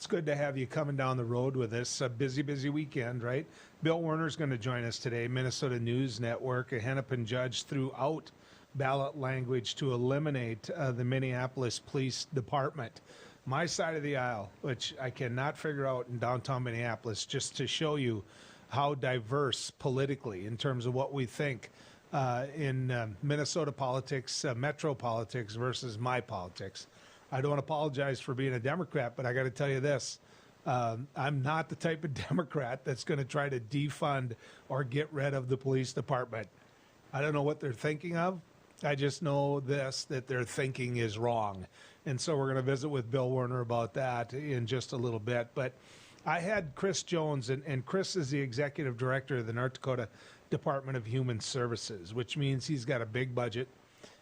good to have you coming down the road with us. A busy weekend, right? Bill Werner's going to join us today. Minnesota News Network, a Hennepin judge threw out ballot language to eliminate the Minneapolis Police Department. My side of the aisle, which I cannot figure out in downtown Minneapolis, just to show you how diverse politically in terms of what we think in Minnesota politics, metro politics versus my politics. I don't apologize for being a Democrat, but I got to tell you this. I'm not the type of Democrat that's going to try to defund or get rid of the police department. I don't know what they're thinking of. I just know this, that their thinking is wrong. And so we're going to visit with Bill Werner about that in just a little bit. But I had Chris Jones, and Chris is the executive director of the North Dakota Department of Human Services, which means he's got a big budget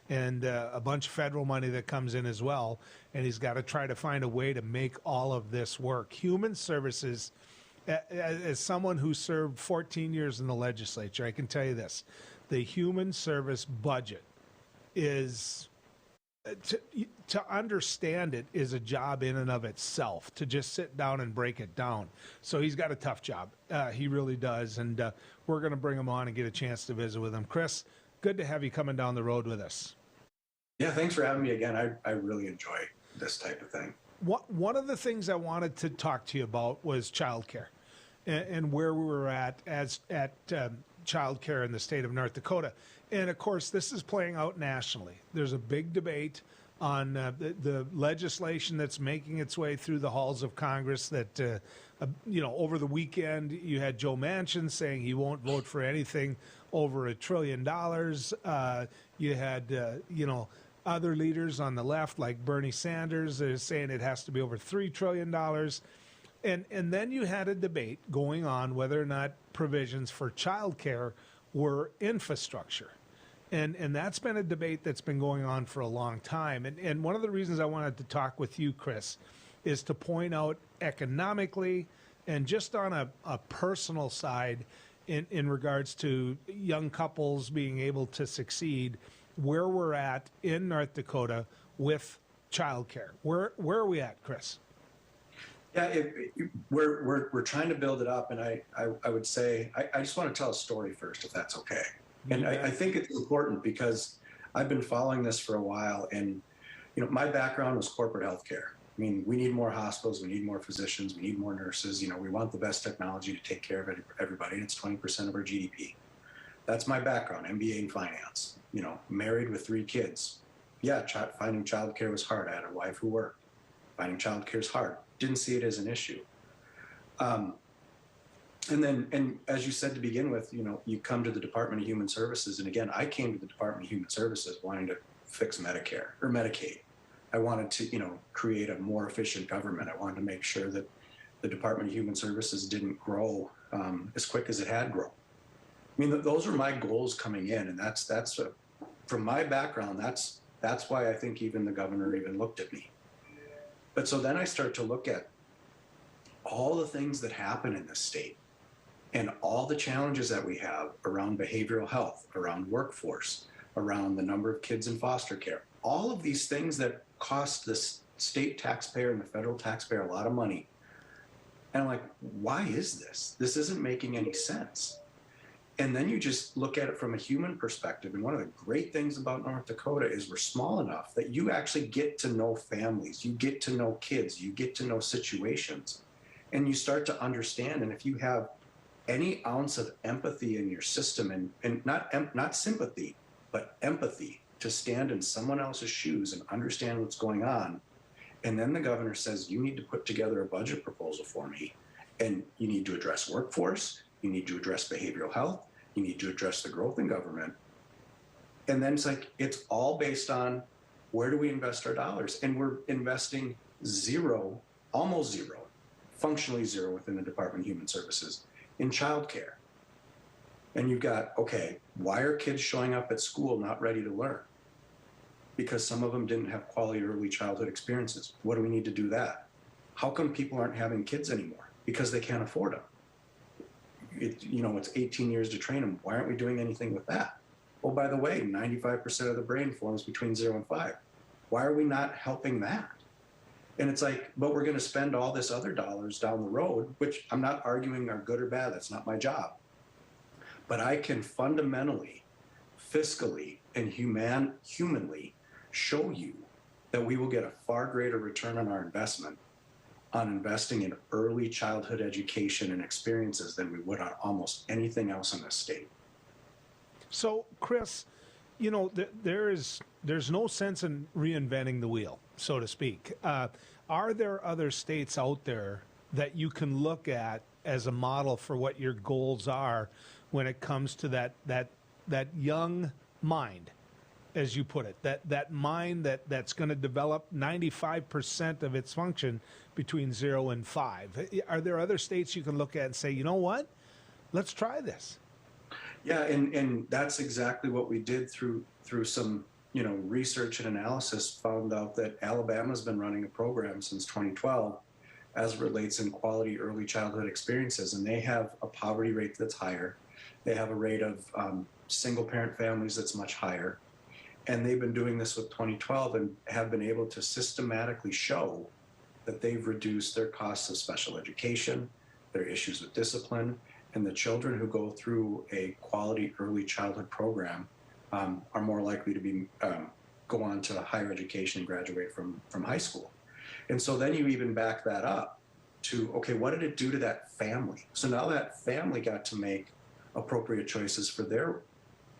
and a bunch of federal money that comes in as well. And he's got to try to find a way to make all of this work. Human Services, as someone who served 14 years in the legislature, I can tell you this. The human service budget is, to understand it is a job in and of itself, to just sit down and break it down. So he's got a tough job. He really does. And we're going to bring him on and get a chance to visit with him. Chris, good to have you coming down the road with us. Yeah, thanks for having me again. I really enjoy this type of thing. One of the things I wanted to talk to you about was childcare and where we were at childcare in the state of North Dakota. And of course, this is playing out nationally. There's a big debate on the legislation that's making its way through the halls of Congress that, over the weekend, you had Joe Manchin saying he won't vote for anything over $1 trillion. You had, other leaders on the left like Bernie Sanders are saying it has to be over $3 trillion. And then you had a debate going on whether or not provisions for childcare were infrastructure. And that's been a debate that's been going on for a long time. And one of the reasons I wanted to talk with you, Chris, is to point out economically and just on a personal side in regards to young couples being able to succeed, where we're at in North Dakota with childcare. Where are we at, Chris? Yeah, we're trying to build it up, and I would say I just want to tell a story first, if that's okay. And Yeah. I think it's important because I've been following this for a while, and my background was corporate healthcare. I mean, we need more hospitals, we need more physicians, we need more nurses. We want the best technology to take care of everybody, and it's 20% of our GDP. That's my background, MBA in finance. Married with 3 kids. Yeah, finding childcare was hard. I had a wife who worked. Finding childcare is hard. Didn't see it as an issue. And as you said to begin with, you come to the Department of Human Services. And again, I came to the Department of Human Services wanting to fix Medicare or Medicaid. I wanted to, create a more efficient government. I wanted to make sure that the Department of Human Services didn't grow as quick as it had grown. I mean, those were my goals coming in. And that's from my background, that's why I think even the governor even looked at me. But so then I start to look at all the things that happen in this state and all the challenges that we have around behavioral health, around workforce, around the number of kids in foster care, all of these things that cost the state taxpayer and the federal taxpayer a lot of money. And I'm like, why is this? This isn't making any sense. And then you just look at it from a human perspective. And one of the great things about North Dakota is we're small enough that you actually get to know families, you get to know kids, you get to know situations, and you start to understand. And if you have any ounce of empathy in your system, and not sympathy, but empathy to stand in someone else's shoes and understand what's going on. And then the governor says, you need to put together a budget proposal for me, and you need to address workforce. You need to address behavioral health. You need to address the growth in government. And then it's all based on where do we invest our dollars? And we're investing zero, almost zero, functionally zero within the Department of Human Services in childcare. And you've got, okay, why are kids showing up at school not ready to learn? Because some of them didn't have quality early childhood experiences. What do we need to do that? How come people aren't having kids anymore? Because they can't afford them. It's 18 years to train them. Why aren't we doing anything with that? Oh, by the way, 95% of the brain forms between 0 and 5. Why are we not helping that? And it's like, but we're going to spend all this other dollars down the road, which I'm not arguing are good or bad. That's not my job. But I can fundamentally, fiscally, and humanly show you that we will get a far greater return on our investment on investing in early childhood education and experiences than we would on almost anything else in this state. So, Chris, you know, there's no sense in reinventing the wheel, so to speak. Are there other states out there that you can look at as a model for what your goals are when it comes to that young mind, as you put it, that mind that's going to develop 95% of its function between 0 and 5? Are there other states you can look at and say, you know what, let's try this? Yeah, and that's exactly what we did through some research and analysis. Found out that Alabama's been running a program since 2012 as it relates in quality early childhood experiences, and they have a poverty rate that's higher. They have a rate of single parent families that's much higher, and they've been doing this with 2012 and have been able to systematically show that they've reduced their costs of special education, their issues with discipline, and the children who go through a quality early childhood program are more likely to be go on to higher education and graduate from high school. And so then you even back that up to, okay, what did it do to that family? So now that family got to make appropriate choices for their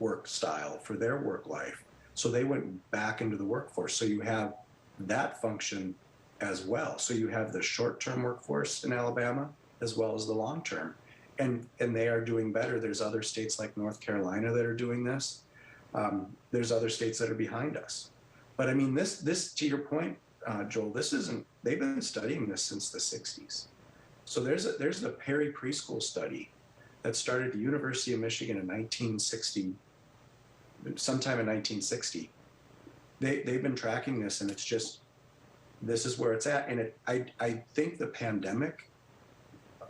work style, for their work life. So they went back into the workforce. So you have that function as well. So you have the short-term workforce in Alabama as well as the long-term. And they are doing better. There's other states like North Carolina that are doing this. There's other states that are behind us. But I mean, this to your point, Joel, they've been studying this since the 60s. So there's the Perry preschool study that started at the University of Michigan in 1960, sometime in 1960. They've been tracking this, and it's just, this is where it's at. And I think the pandemic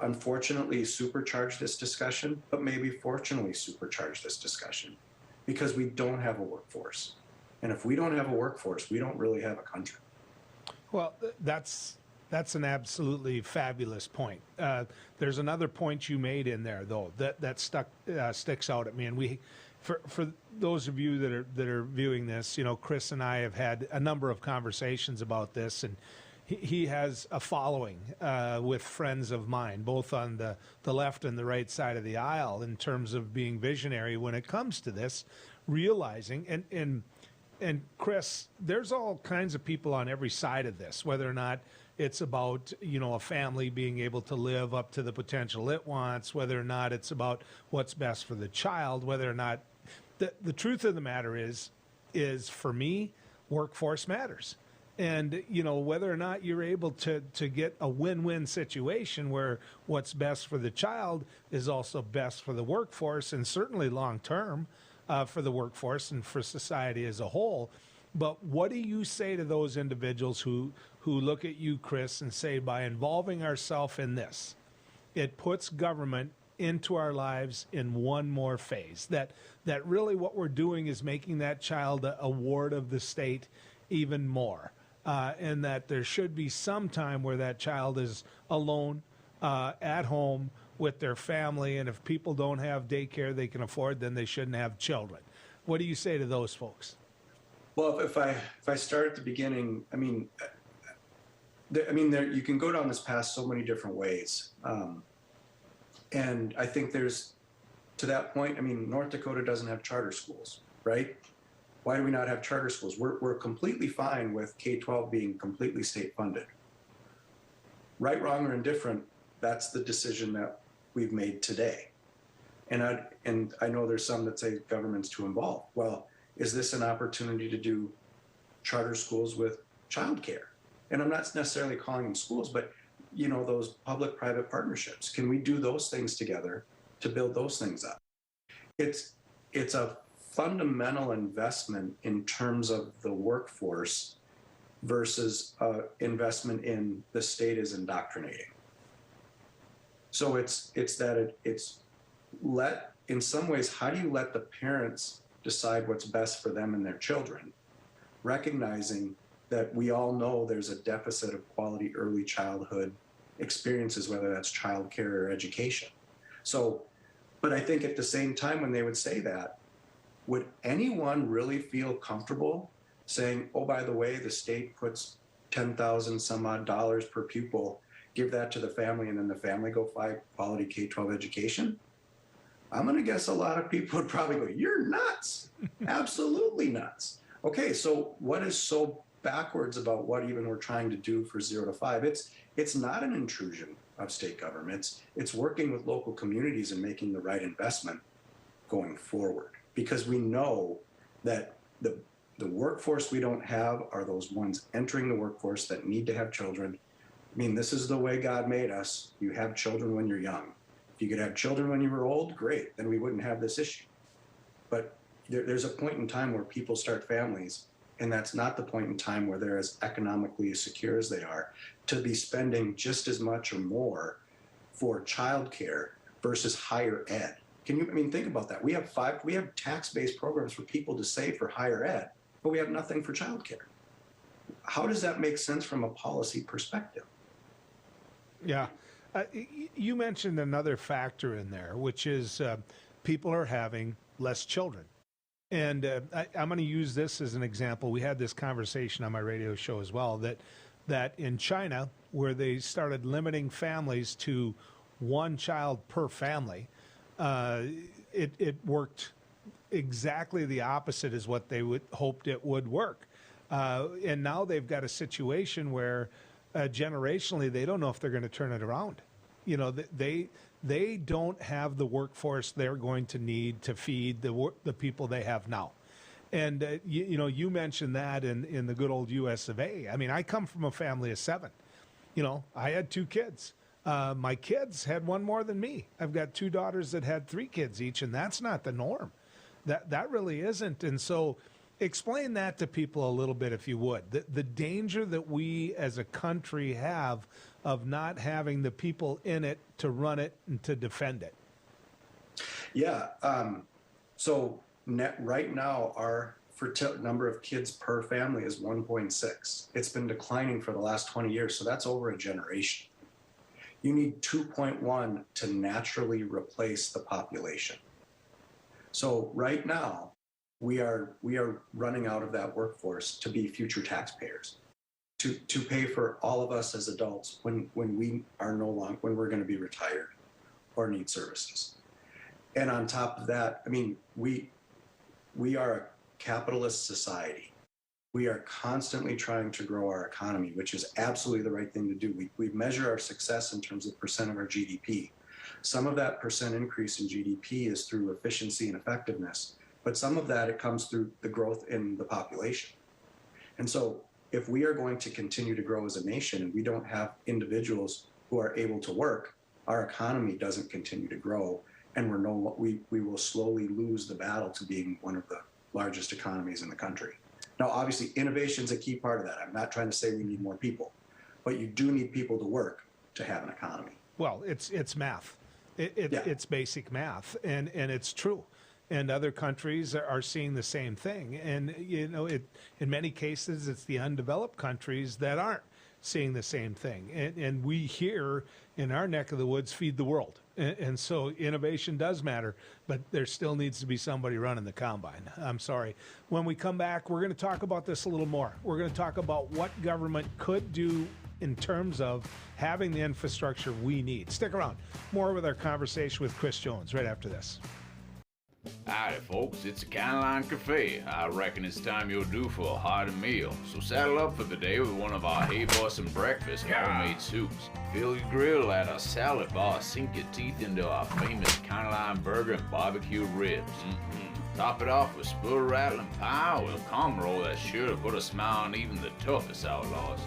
unfortunately supercharged this discussion, but maybe fortunately supercharged this discussion, because we don't have a workforce. And if we don't have a workforce, we don't really have a country. Well, that's an absolutely fabulous point. There's another point you made in there, though, that sticks out at me. And for those of you that are viewing this, you know, Chris and I have had a number of conversations about this, and he has a following with friends of mine, both on the left and the right side of the aisle, in terms of being visionary when it comes to this, realizing and Chris, there's all kinds of people on every side of this, whether or not it's about, you know, a family being able to live up to the potential it wants, whether or not it's about what's best for the child, whether or not the truth of the matter is for me, workforce matters. And, you know, whether or not you're able to get a win-win situation where what's best for the child is also best for the workforce, and certainly long-term for the workforce and for society as a whole. But what do you say to those individuals who look at you, Chris, and say, by involving ourselves in this, it puts government into our lives in one more phase, that really what we're doing is making that child a ward of the state even more, and that there should be some time where that child is alone at home with their family, and if people don't have daycare they can afford, then they shouldn't have children. What do you say to those folks? Well, if I start at the beginning, I mean, you can go down this path so many different ways, and I think there's, to that point, I mean, North Dakota doesn't have charter schools, right? Why do we not have charter schools? We're completely fine with K-12 being completely state funded. Right, wrong, or indifferent, that's the decision that we've made today. And I know there's some that say government's too involved. Well, is this an opportunity to do charter schools with childcare? And I'm not necessarily calling them schools, but you know, those public-private partnerships. Can we do those things together to build those things up? It's a fundamental investment in terms of the workforce versus investment in the state is indoctrinating. So it's in some ways, how do you let the parents decide what's best for them and their children, recognizing that we all know there's a deficit of quality early childhood experiences, whether that's childcare or education. So, but I think at the same time, when they would say that, would anyone really feel comfortable saying, oh, by the way, the state puts 10,000 some odd dollars per pupil, give that to the family, and then the family go find quality K-12 education? I'm going to guess a lot of people would probably go, you're nuts. Absolutely nuts. Okay, so what is so backwards about what even we're trying to do for 0 to 5? It's not an intrusion of state governments. It's working with local communities and making the right investment going forward. Because we know that the workforce we don't have are those ones entering the workforce that need to have children. I mean, this is the way God made us. You have children when you're young. If you could have children when you were old, great, then we wouldn't have this issue. But there's a point in time where people start families, and that's not the point in time where they're as economically secure as they are to be spending just as much or more for childcare versus higher ed. Think about that. We have tax-based programs for people to save for higher ed, but we have nothing for childcare. How does that make sense from a policy perspective? Yeah. You mentioned another factor in there, which is people are having less children. And I'm going to use this as an example. We had this conversation on my radio show as well, that in China, where they started limiting families to one child per family, it worked exactly the opposite as what they hoped it would work. And now they've got a situation where generationally, they don't know if they're going to turn it around. You know, they don't have the workforce they're going to need to feed the people they have now. And, you mentioned that in the good old US of A. I mean, I come from a family of 7. You know, I had 2 kids. My kids had one more than me. I've got 2 daughters that had 3 kids each, and that's not the norm. That really isn't. And so explain that to people a little bit, if you would. The danger that we as a country have of not having the people in it to run it and to defend it. Yeah. So right now, our number of kids per family is 1.6. It's been declining for the last 20 years, so that's over a generation. You need 2.1 to naturally replace the population. So right now, we are running out of that workforce to be future taxpayers, to pay for all of us as adults when we are when we're going to be retired or need services. And on top of that, I mean, we are a capitalist society. We are constantly trying to grow our economy, which is absolutely the right thing to do. We measure our success in terms of percent of our GDP. Some of that percent increase in GDP is through efficiency and effectiveness, but some of that, it comes through the growth in the population. And so if we are going to continue to grow as a nation and we don't have individuals who are able to work, our economy doesn't continue to grow, and we will slowly lose the battle to being one of the largest economies in the country. Now, obviously, innovation is a key part of that. I'm not trying to say we need more people, but you do need people to work to have an economy. Well, it's math. It's basic math, and it's true. And other countries are seeing the same thing. And, in many cases, it's the undeveloped countries that aren't seeing the same thing. And we here in our neck of the woods feed the world. And so innovation does matter, but there still needs to be somebody running the combine. I'm sorry. When we come back, we're going to talk about this a little more. We're going to talk about what government could do in terms of having the infrastructure we need. Stick around. More with our conversation with Chris Jones right after this. Howdy folks, it's the Caroline Cafe. I reckon it's time you're due for a hearty meal. So saddle up for the day with one of our Hey Boston breakfast homemade soups. Fill your grill at our salad bar, sink your teeth into our famous Caroline burger and barbecue ribs. Top it off with spoon rattling pie with a comb roll that's sure to put a smile on even the toughest outlaws.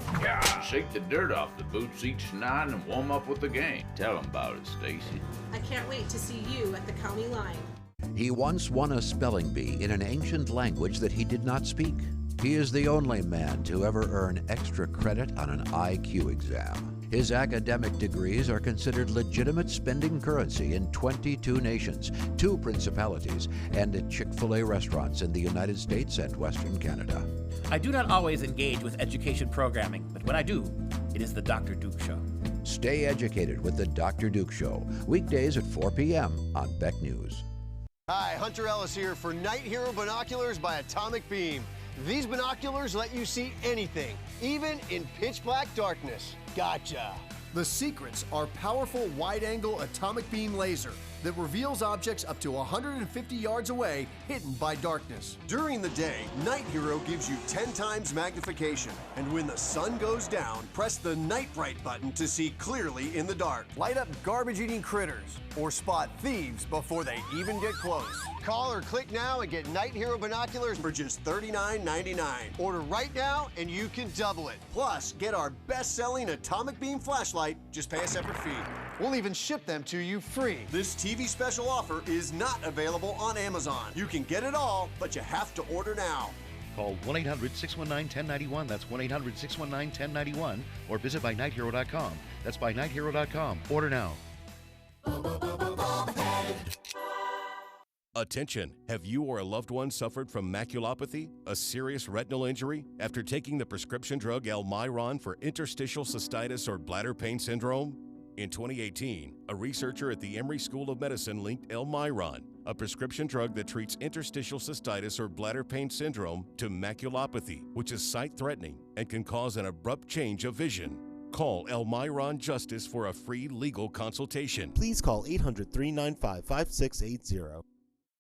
Shake the dirt off the boots each night and warm up with the gang. Tell them about it, Stacy. I can't wait to see you at the county line. He once won a spelling bee in an ancient language that he did not speak. He is the only man to ever earn extra credit on an IQ exam. His academic degrees are considered legitimate spending currency in 22 nations, 2 principalities, and at Chick-fil-A restaurants in the United States and Western Canada. I do not always engage with education programming, but when I do, it is the Dr. Duke Show. Stay educated with the Dr. Duke Show, weekdays at 4 p.m. on Beck News. Hi, Hunter Ellis here for Night Hero Binoculars by Atomic Beam. These binoculars let you see anything, even in pitch black darkness. Gotcha. The secrets are powerful wide-angle atomic beam laser that reveals objects up to 150 yards away, hidden by darkness. During the day, Night Hero gives you 10 times magnification. And when the sun goes down, press the Night Bright button to see clearly in the dark. Light up garbage-eating critters or spot thieves before they even get close. Call or click now and get Night Hero binoculars for just $39.99. Order right now and you can double it. Plus, get our best-selling atomic beam flashlight. Just pay a separate fee. We'll even ship them to you free. This TV special offer is not available on Amazon. You can get it all, but you have to order now. Call 1-800-619-1091. That's 1-800-619-1091. Or visit buynighthero.com. That's buynighthero.com. Order now. Attention! Have you or a loved one suffered from maculopathy, a serious retinal injury, after taking the prescription drug Almiron for interstitial cystitis or bladder pain syndrome? In 2018, a researcher at the Emory School of Medicine linked Almiron, a prescription drug that treats interstitial cystitis or bladder pain syndrome, to maculopathy, which is sight-threatening and can cause an abrupt change of vision. Call Almiron Justice for a free legal consultation. Please call 800-395-5680.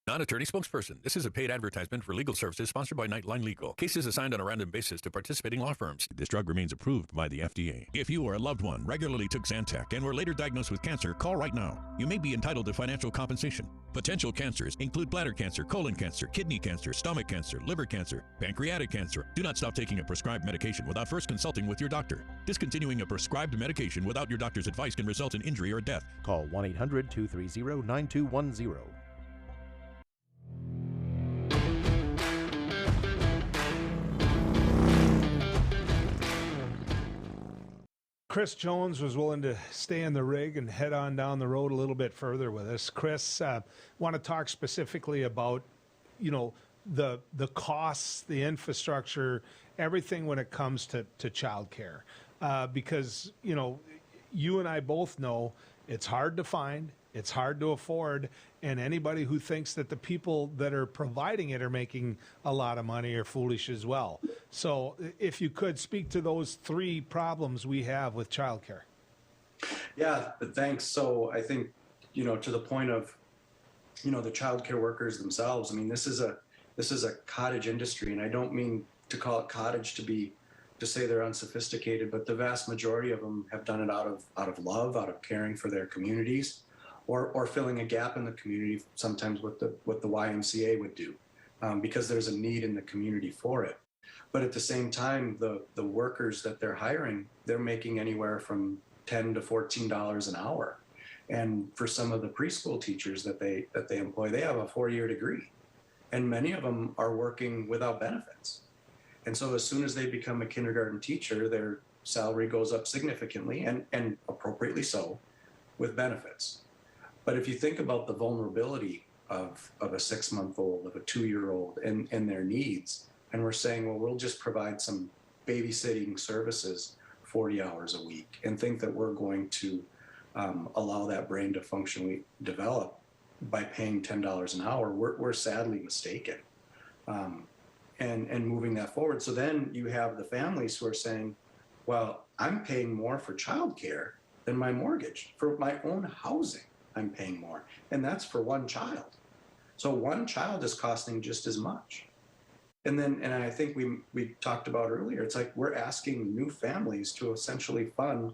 Non-attorney spokesperson. This is a paid advertisement for legal services sponsored by Nightline Legal. Cases assigned on a random basis to participating law firms. This drug remains approved by the FDA. If you or a loved one regularly took Zantac and were later diagnosed with cancer, call right now. You may be entitled to financial compensation. Potential cancers include bladder cancer, colon cancer, kidney cancer, stomach cancer, liver cancer, pancreatic cancer. Do not stop taking a prescribed medication without first consulting with your doctor. Discontinuing a prescribed medication without your doctor's advice can result in injury or death. Call 1-800-230-9210. Chris Jones was willing to stay in the rig and head on down the road a little bit further with us. Chris, want to talk specifically about, the costs, the infrastructure, everything when it comes to childcare, because you and I both know it's hard to find, it's hard to afford, and anybody who thinks that the people that are providing it are making a lot of money are foolish as well. So if you could speak to those 3 problems we have with childcare. Yeah, thanks. So I think, to the point of, the childcare workers themselves, I mean, this is a cottage industry, and I don't mean to call it cottage to say they're unsophisticated, but the vast majority of them have done it out of love, out of caring for their communities, or filling a gap in the community, sometimes what the YMCA would do, because there's a need in the community for it. But at the same time, the workers that they're hiring, they're making anywhere from $10 to $14 an hour. And for some of the preschool teachers that they employ, they have a 4-year degree. And many of them are working without benefits. And so as soon as they become a kindergarten teacher, their salary goes up significantly, and appropriately so, with benefits. But if you think about the vulnerability of a 6-month-old, of a 2-year-old, and their needs, and we're saying, well, we'll just provide some babysitting services 40 hours a week, and think that we're going to allow that brain to functionally develop by paying $10 an hour, we're sadly mistaken. And moving that forward. So then you have the families who are saying, well, I'm paying more for childcare than my mortgage. For my own housing, I'm paying more. And that's for one child. So one child is costing just as much. And I think we talked about earlier, it's like we're asking new families to essentially fund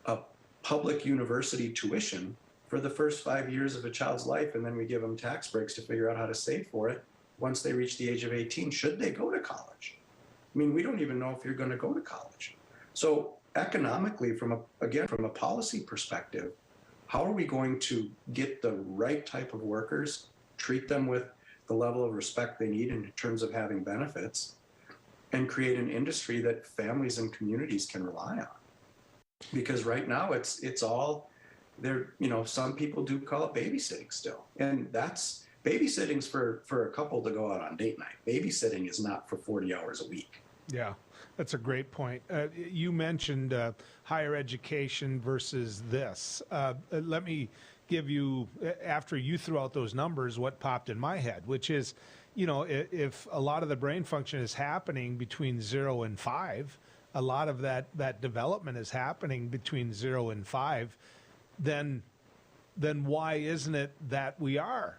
a public university tuition for the first 5 years of a child's life, and then we give them tax breaks to figure out how to save for it once they reach the age of 18, should they go to college. I mean, we don't even know if you're going to go to college. So economically, from a policy perspective, how are we going to get the right type of workers, treat them with the level of respect they need in terms of having benefits, and create an industry that families and communities can rely on? because right now it's all there. You know, some people do call it babysitting still, and that's babysitting's for a couple to go out on date night. Babysitting is not for 40 hours a week. Yeah, that's a great point. You mentioned higher education versus this. Let me give you, after you threw out those numbers, what popped in my head, which is, you know, if a lot of the brain function is happening between 0 and 5, a lot of that development is happening between 0 and 5, then why isn't it that we are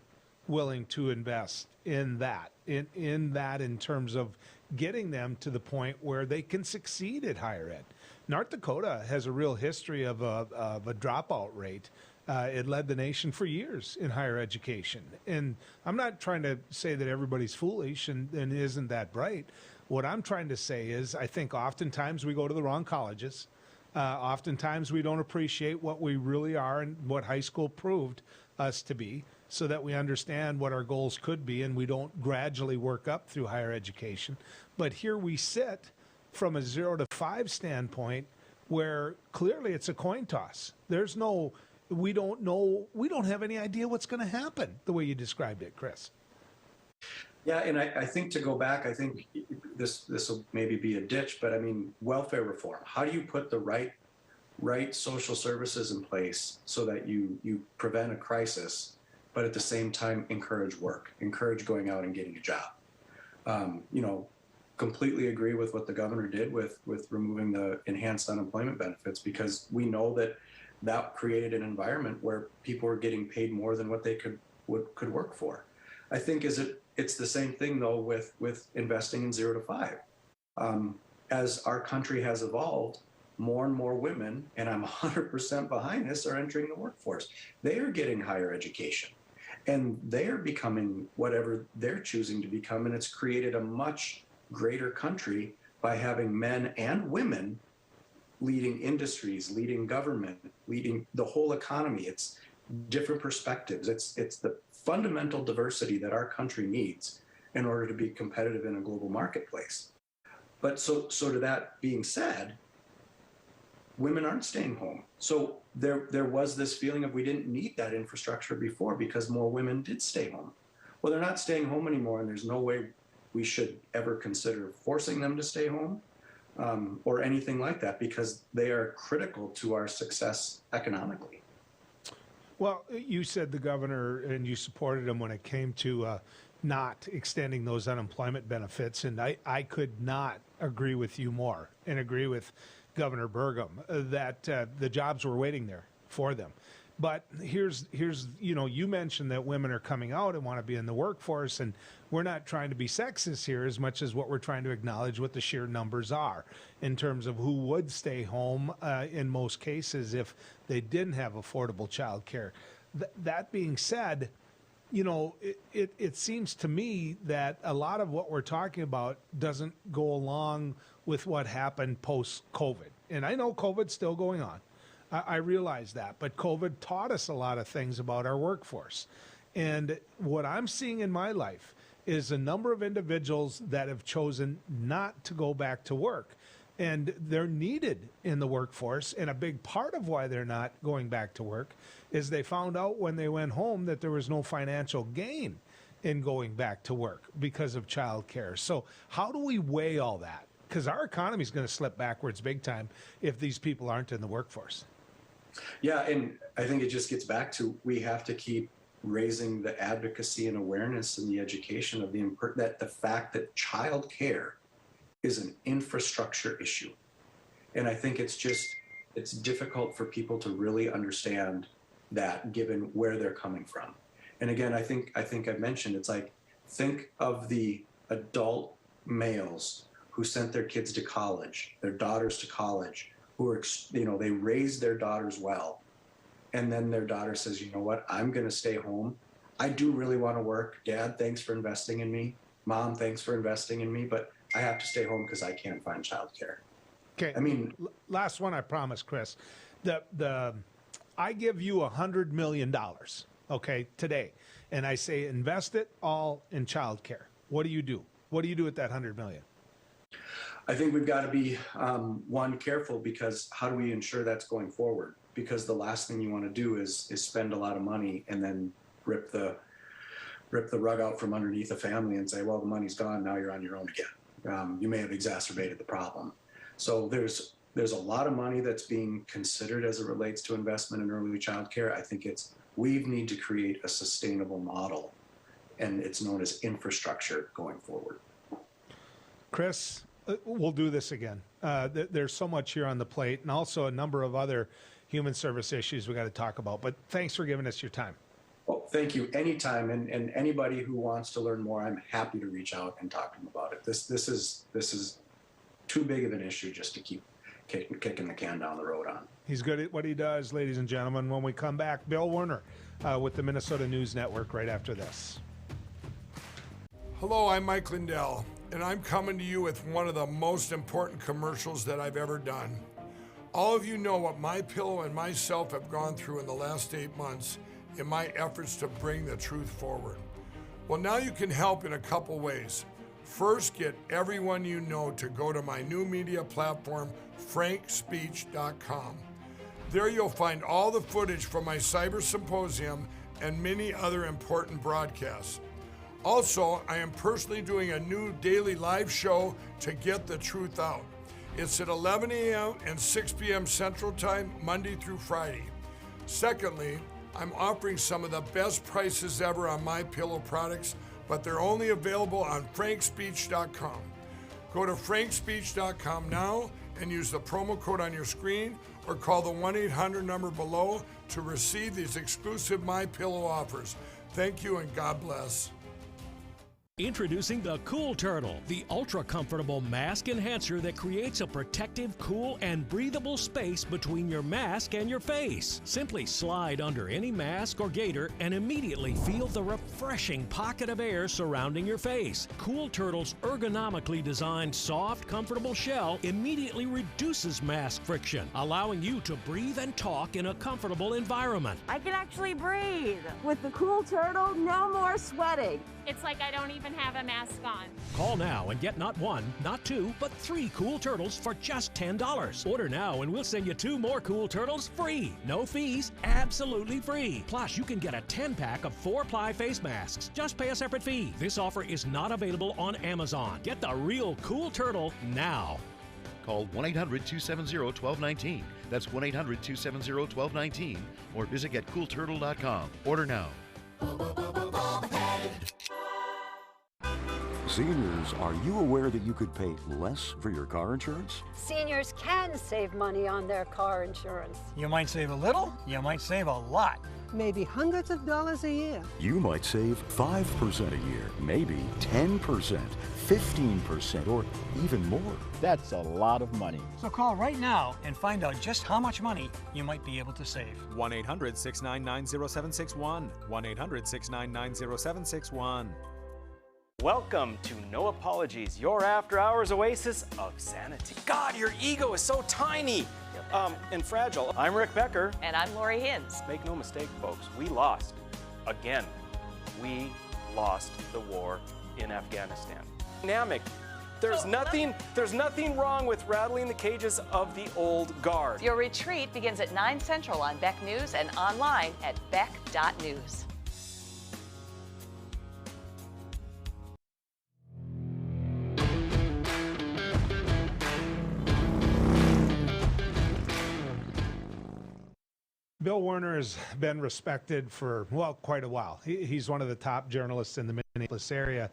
willing to invest in that, in terms of getting them to the point where they can succeed at higher ed? North Dakota has a real history of a dropout rate. It led the nation for years in higher education. And I'm not trying to say that everybody's foolish and isn't that bright. What I'm trying to say is I think oftentimes we go to the wrong colleges. Oftentimes we don't appreciate what we really are and what high school proved us to be, so that we understand what our goals could be and we don't gradually work up through higher education. But here we sit from a 0 to 5 standpoint where clearly it's a coin toss. We don't have any idea what's going to happen, the way you described it, Chris. Yeah, and I think to go back, I think this will maybe be a ditch, but I mean, welfare reform. How do you put the right social services in place so that you prevent a crisis, but at the same time encourage work, encourage going out and getting a job? You know, completely agree with what the governor did with removing the enhanced unemployment benefits, because we know that created an environment where people were getting paid more than what they could work for. I think it's the same thing though with investing in 0 to 5. As our country has evolved, more and more women, and I'm 100% behind this, are entering the workforce. They are getting higher education, and they are becoming whatever they're choosing to become, and it's created a much greater country by having men and women leading industries, leading government, leading the whole economy. It's different perspectives. It's the fundamental diversity that our country needs in order to be competitive in a global marketplace. But so to that being said, women aren't staying home. So there was this feeling of we didn't need that infrastructure before because more women did stay home. Well, they're not staying home anymore, and there's no way we should ever consider forcing them to stay home or anything like that, because they are critical to our success economically. Well, you said the governor, and you supported him when it came to not extending those unemployment benefits, and I could not agree with you more, and agree with Governor Burgum that the jobs were waiting there for them. But here's you mentioned that women are coming out and want to be in the workforce, and we're not trying to be sexist here as much as what we're trying to acknowledge what the sheer numbers are in terms of who would stay home in most cases if they didn't have affordable child care. That being said, it seems to me that a lot of what we're talking about doesn't go along with what happened post-COVID. And I know COVID's still going on. I realize that, but COVID taught us a lot of things about our workforce. And what I'm seeing in my life is a number of individuals that have chosen not to go back to work. And they're needed in the workforce. And a big part of why they're not going back to work is they found out when they went home that there was no financial gain in going back to work because of childcare. So how do we weigh all that? Because our economy is going to slip backwards big time if these people aren't in the workforce. Yeah, and I think it just gets back to we have to keep raising the advocacy and awareness and the education of the fact that child care is an infrastructure issue. And I think it's difficult for people to really understand that given where they're coming from. And again, I think I mentioned, it's like, think of the adult males who sent their kids to college, their daughters to college, who are, they raised their daughters well. And then their daughter says, you know what, I'm going to stay home. I do really want to work. Dad, thanks for investing in me. Mom, thanks for investing in me. But I have to stay home because I can't find childcare. Okay. I mean, last one, I promise, Chris. I give you $100 million, okay, today, and I say invest it all in childcare. What do you do? What do you do with that $100 million? I think we've got to be, one, careful, because how do we ensure that's going forward? Because the last thing you want to do is spend a lot of money and then rip the rug out from underneath a family and say, well, the money's gone, now you're on your own again. You may have exacerbated the problem. So there's a lot of money that's being considered as it relates to investment in early child care. I think we need to create a sustainable model, and it's known as infrastructure going forward. Chris, we'll do this again. There's so much here on the plate, and also a number of other human service issues we got to talk about. But thanks for giving us your time. Well, thank you. Anytime, and anybody who wants to learn more, I'm happy to reach out and talk to them about it. This is too big of an issue just to keep kicking the can down the road on. He's good at what he does, ladies and gentlemen. When we come back, Bill Werner with the Minnesota News Network right after this. Hello, I'm Mike Lindell, and I'm coming to you with one of the most important commercials that I've ever done. All of you know what MyPillow and myself have gone through in the last 8 months in my efforts to bring the truth forward. Well, now you can help in a couple ways. First, get everyone you know to go to my new media platform, frankspeech.com. There you'll find all the footage from my cyber symposium and many other important broadcasts. Also, I am personally doing a new daily live show to get the truth out. It's at 11 a.m. and 6 p.m. Central Time, Monday through Friday. Secondly, I'm offering some of the best prices ever on MyPillow products, but they're only available on frankspeech.com. Go to frankspeech.com now and use the promo code on your screen, or call the 1-800 number below to receive these exclusive MyPillow offers. Thank you and God bless. Introducing the Cool Turtle, the ultra-comfortable mask enhancer that creates a protective, cool, and breathable space between your mask and your face. Simply slide under any mask or gaiter and immediately feel the refreshing pocket of air surrounding your face. Cool Turtle's ergonomically designed, soft, comfortable shell immediately reduces mask friction, allowing you to breathe and talk in a comfortable environment. I can actually breathe. With the Cool Turtle, no more sweating. It's like I don't even have a mask on. Call now and get not 1, not 2, but 3 Cool Turtles for just $10. Order now and we'll send you 2 more Cool Turtles free. No fees, absolutely free. Plus, you can get a 10-pack of 4-ply face masks. Just pay a separate fee. This offer is not available on Amazon. Get the real Cool Turtle now. Call 1-800-270-1219. That's 1-800-270-1219. Or visit getcoolturtle.com. Order now. Seniors, are you aware that you could pay less for your car insurance? Seniors can save money on their car insurance. You might save a little, you might save a lot. Maybe hundreds of dollars a year. You might save 5% a year, maybe 10%, 15%, or even more. That's a lot of money. So call right now and find out just how much money you might be able to save. 1-800-699-0761. 1-800-699-0761. Welcome to No Apologies, your after-hours oasis of sanity. God, your ego is so tiny and fragile. I'm Rick Becker. And I'm Lori Hins. Make no mistake, folks, we lost. Again, we lost the war in Afghanistan. Dynamic. There's nothing wrong with rattling the cages of the old guard. Your retreat begins at 9 Central on Beck News and online at beck.news. Bill Werner has been respected for, well, quite a while. He's one of the top journalists in the Minneapolis area.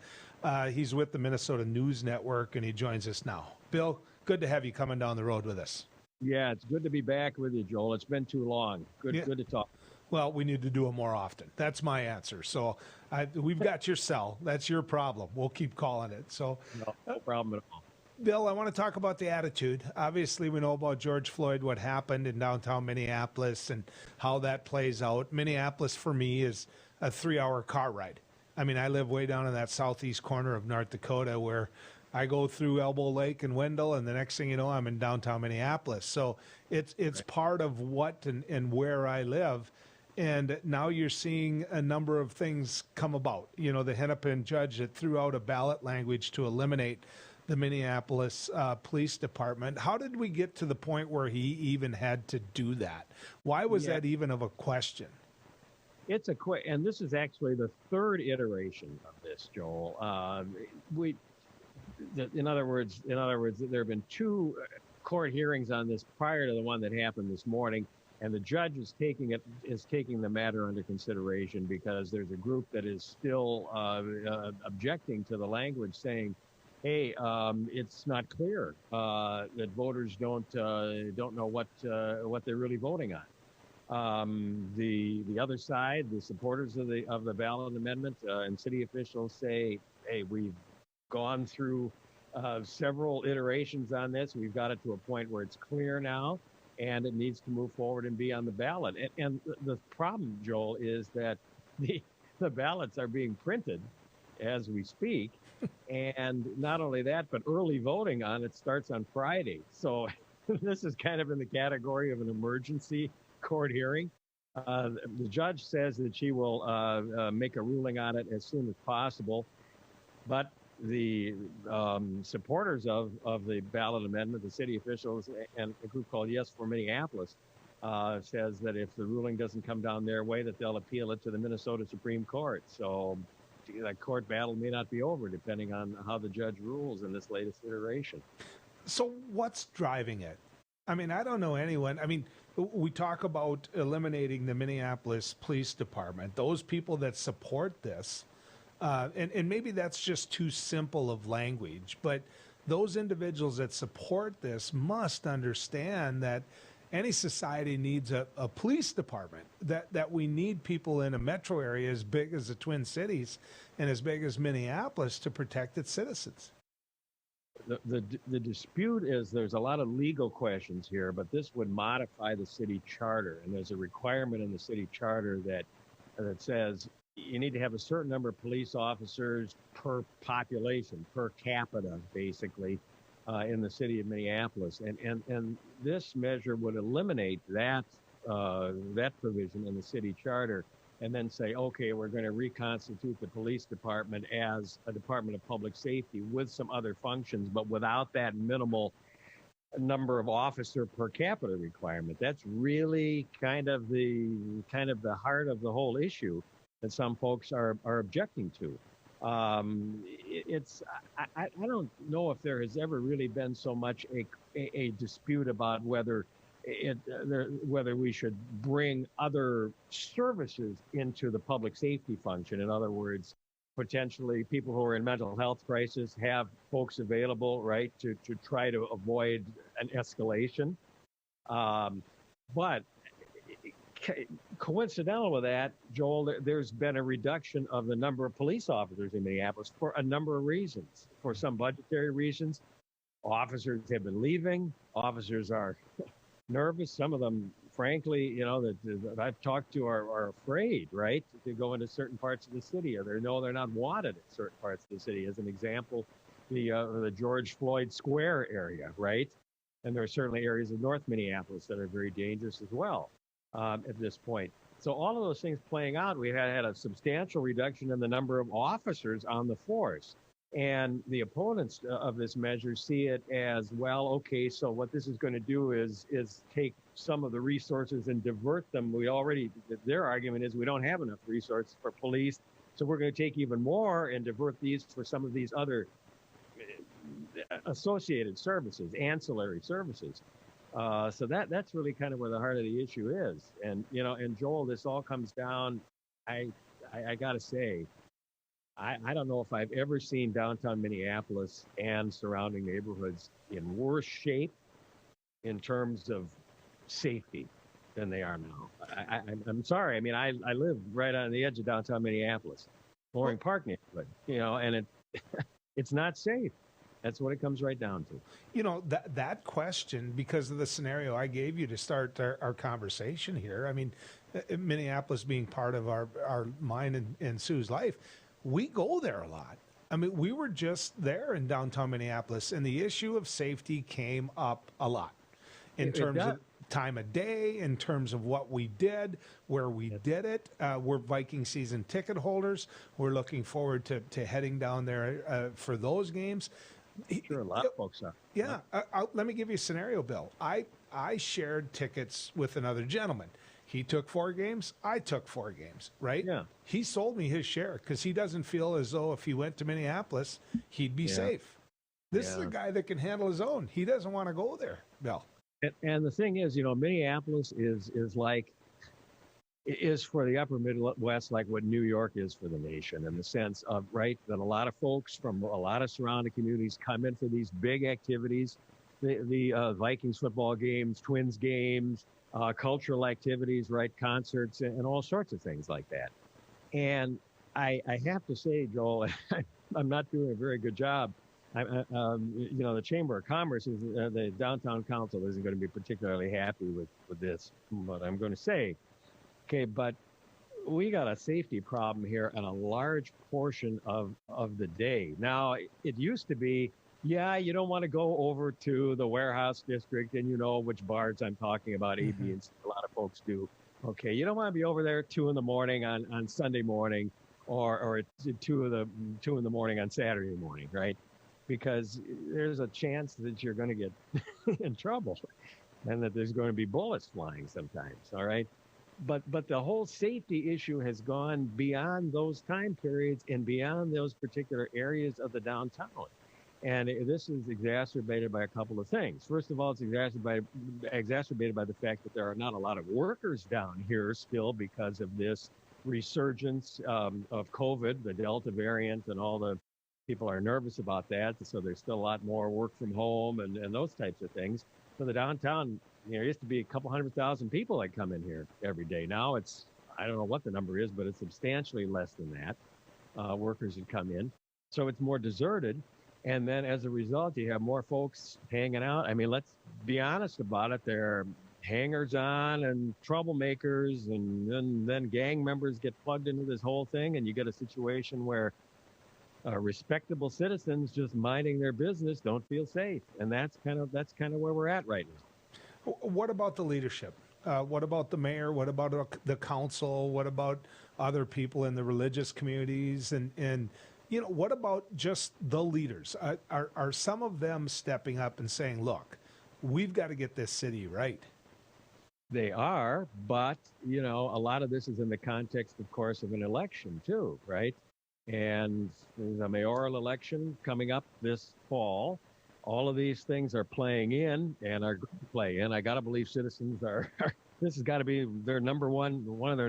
He's with the Minnesota News Network, and he joins us now. Bill, good to have you coming down the road with us. Yeah, it's good to be back with you, Joel. It's been too long. Good to talk. Well, we need to do it more often. That's my answer. So we've got your cell. That's your problem. We'll keep calling it. So no problem at all. Bill, I want to talk about the attitude. Obviously, we know about George Floyd, what happened in downtown Minneapolis and how that plays out. Minneapolis, for me, is a 3-hour car ride. I mean, I live way down in that southeast corner of North Dakota where I go through Elbow Lake and Wendell, and the next thing you know, I'm in downtown Minneapolis. So it's right. Part of what and where I live. And now you're seeing a number of things come about. You know, the Hennepin judge that threw out a ballot language to eliminate the Minneapolis Police Department. How did we get to the point where he even had to do that? Why was that even of a question? It's and this is actually the third iteration of this, Joel. In other words, there have been two court hearings on this prior to the one that happened this morning, and the judge is taking the matter under consideration because there's a group that is still objecting to the language, saying, "Hey, it's not clear that voters don't know what they're really voting on." The other side, the supporters of the ballot amendment, and city officials say, "Hey, we've gone through several iterations on this. We've got it to a point where it's clear now, and it needs to move forward and be on the ballot." And the problem, Joel, is that the ballots are being printed as we speak. And not only that, but early voting on it starts on Friday. So this is kind of in the category of an emergency court hearing. The judge says that she will make a ruling on it as soon as possible. But the supporters of the ballot amendment, the city officials, and a group called Yes for Minneapolis, says that if the ruling doesn't come down their way, that they'll appeal it to the Minnesota Supreme Court. So that court battle may not be over, depending on how the judge rules in this latest iteration. So what's driving it? I mean, I don't know anyone. I mean, we talk about eliminating the Minneapolis Police Department. Those people that support this, and maybe that's just too simple of language, but those individuals that support this must understand that any society needs a police department, that we need people in a metro area as big as the Twin Cities and as big as Minneapolis to protect its citizens. The dispute is there's a lot of legal questions here, but this would modify the city charter. And there's a requirement in the city charter that says you need to have a certain number of police officers per population, per capita, basically, in the city of Minneapolis. And this measure would eliminate that provision in the city charter and then say, okay, we're going to reconstitute the police department as a department of public safety with some other functions, but without that minimal number of officer per capita requirement. That's really kind of the heart of the whole issue that some folks are objecting to. I don't know if there has ever really been so much a dispute about whether we should bring other services into the public safety function. In other words, potentially people who are in mental health crisis have folks available, right, to try to avoid an escalation. But coincidental with that, Joel, there's been a reduction of the number of police officers in Minneapolis for a number of reasons. For some budgetary reasons, officers have been leaving. Officers are nervous. Some of them, frankly, that I've talked to are afraid, right, to go into certain parts of the city, or they know they're not wanted in certain parts of the city. As an example, the George Floyd Square area, right? And there are certainly areas of North Minneapolis that are very dangerous as well at this point. So all of those things playing out, we had a substantial reduction in the number of officers on the force. And the opponents of this measure see it as, well, okay, so what this is going to do is take some of the resources and divert them. Their argument is we don't have enough resources for police, so we're going to take even more and divert these for some of these other associated services, ancillary services. So that's really kind of where the heart of the issue is. And, and Joel, this all comes down, I got to say, I don't know if I've ever seen downtown Minneapolis and surrounding neighborhoods in worse shape in terms of safety than they are now. I'm sorry. I mean, I live right on the edge of downtown Minneapolis, Loring Park neighborhood, and it's not safe. That's what it comes right down to. That question, because of the scenario I gave you to start our conversation here, I mean, Minneapolis being part of our mine and Sue's life, we go there a lot. I mean, we were just there in downtown Minneapolis, and the issue of safety came up a lot in terms of time of day, in terms of what we did, where we did it. We're Viking season ticket holders. We're looking forward to heading down there for those games. Sure, a lot of folks are. Yeah. Let me give you a scenario, Bill. I shared tickets with another gentleman. He took 4 games. I took 4 games, right? Yeah. He sold me his share because he doesn't feel as though if he went to Minneapolis, he'd be safe. This is a guy that can handle his own. He doesn't want to go there, Bill. And the thing is, Minneapolis is for the upper Midwest like what New York is for the nation, in the sense of, right, that a lot of folks from a lot of surrounding communities come in for these big activities, the Vikings football games, Twins games, cultural activities, right, concerts, and all sorts of things like that. And I have to say, Joel, I'm not doing a very good job. The Chamber of Commerce, the downtown council isn't going to be particularly happy with this, what I'm going to say. Okay, but we got a safety problem here on a large portion of the day. Now, it used to be, you don't want to go over to the warehouse district, and you know which bars I'm talking about, A, B, and C. A lot of folks do. Okay, you don't want to be over there at 2 in the morning on Sunday morning, or at 2 in the morning on Saturday morning, right? Because there's a chance that you're going to get in trouble, and that there's going to be bullets flying sometimes. All right. But the whole safety issue has gone beyond those time periods and beyond those particular areas of the downtown. And this is exacerbated by a couple of things. First of all, it's exacerbated by the fact that there are not a lot of workers down here still because of this resurgence of COVID, the Delta variant, and all the people are nervous about that. So there's still a lot more work from home and those types of things. So the downtown, there used to be a couple 100,000 people that come in here every day. Now it's, I don't know what the number is, but it's substantially less than that, workers that come in. So it's more deserted. And then as a result, you have more folks hanging out. I mean, let's be honest about it. They're hangers-on and troublemakers, and then gang members get plugged into this whole thing, and you get a situation where respectable citizens just minding their business don't feel safe. And that's kind of where we're at right now. What about the leadership? What about the mayor? What about the council? What about other people in the religious communities? And what about just the leaders? Are some of them stepping up and saying, look, we've got to get this city right? They are, but, a lot of this is in the context, of course, of an election too, right? And there's a mayoral election coming up this fall. All of these things are playing in and are going to play in. I got to believe citizens this has got to be one of their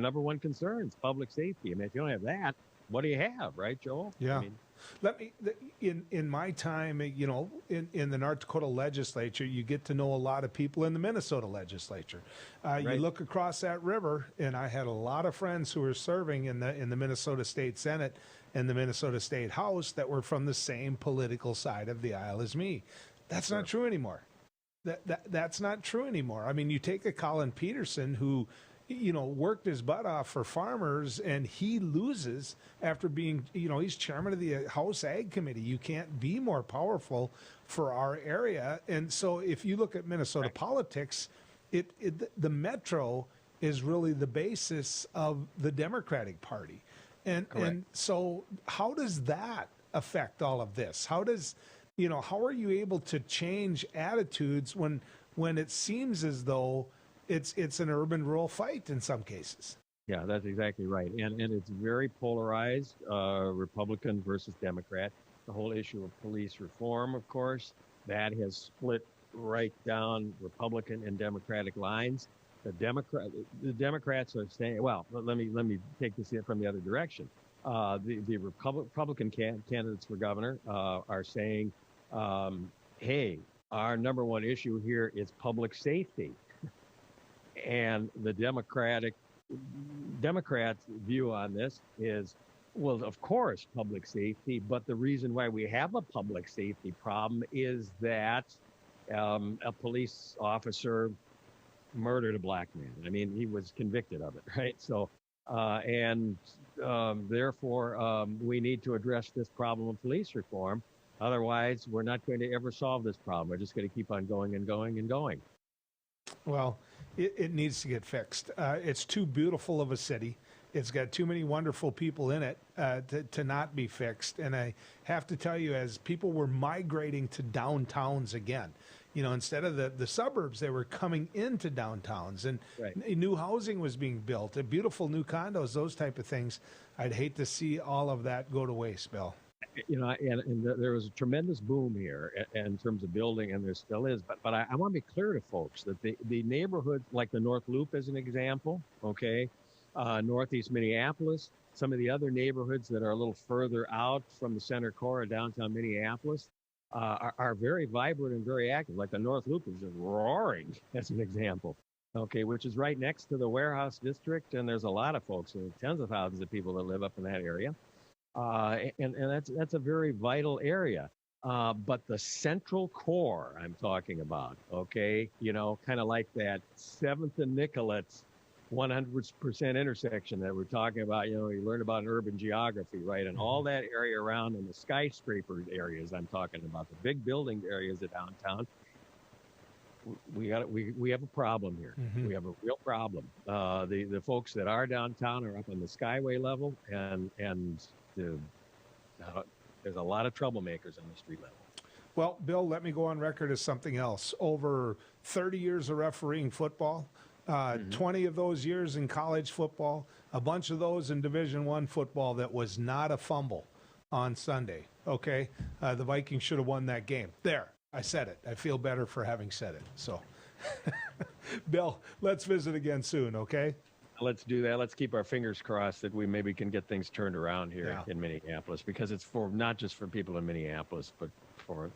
number one concerns, public safety. I mean, if you don't have that, what do you have, right, Joel? Yeah. In my time, in the North Dakota legislature, you get to know a lot of people in the Minnesota legislature. Right. You look across that river, and I had a lot of friends who were serving in the Minnesota State Senate and the Minnesota State House that were from the same political side of the aisle as me. That's not true anymore. That's not true anymore. I mean, you take a Colin Peterson who, worked his butt off for farmers, and he loses after being, he's chairman of the House Ag Committee. You can't be more powerful for our area. And so if you look at Minnesota politics, the Metro is really the basis of the Democratic Party. And so how does that affect all of this? How are you able to change attitudes when it seems as though it's an urban-rural fight in some cases? Yeah, that's exactly right. And it's very polarized, Republican versus Democrat. The whole issue of police reform, of course, that has split right down Republican and Democratic lines. The Democrats are saying, well, let me take this from the other direction. The Republican candidates for governor are saying, hey, our number one issue here is public safety. And the Democrats' view on this is, well, of course, public safety, but the reason why we have a public safety problem is that a police officer murdered a black man. I mean, he was convicted of it, right? So, therefore, we need to address this problem of police reform. Otherwise, we're not going to ever solve this problem. We're just going to keep on going and going and going. Well, it needs to get fixed. It's too beautiful of a city. It's got too many wonderful people in it to not be fixed. And I have to tell you, as people were migrating to downtowns again, instead of the suburbs, they were coming into downtowns, and new housing was being built, and beautiful new condos, those type of things. I'd hate to see all of that go to waste, Bill. And there was a tremendous boom here in terms of building, and there still is. But I want to be clear to folks that the neighborhoods, like the North Loop as an example, Northeast Minneapolis, some of the other neighborhoods that are a little further out from the center core of downtown Minneapolis, are very vibrant and very active. Like the North Loop is just roaring, as an example, which is right next to the warehouse district, and there's a lot of folks, tens of thousands of people that live up in that area, and that's a very vital area. But the central core I'm talking about, kind of like that 7th and Nicolet's 100% intersection that we're talking about. You learn about urban geography, right? And all that area around, and the skyscraper areas I'm talking about, the big building areas of downtown. We have a problem here. We have a real problem. The folks that are downtown are up on the Skyway level, and there's a lot of troublemakers on the street level. Well, Bill, let me go on record as something else. Over 30 years of refereeing football, 20 of those years in college football, a bunch of those in Division I football, that was not a fumble on Sunday. The Vikings should have won that game. There, I said it. I feel better for having said it. So, Bill, let's visit again soon, okay? Let's do that. Let's keep our fingers crossed that we maybe can get things turned around here in Minneapolis, because it's for not just for people in Minneapolis, but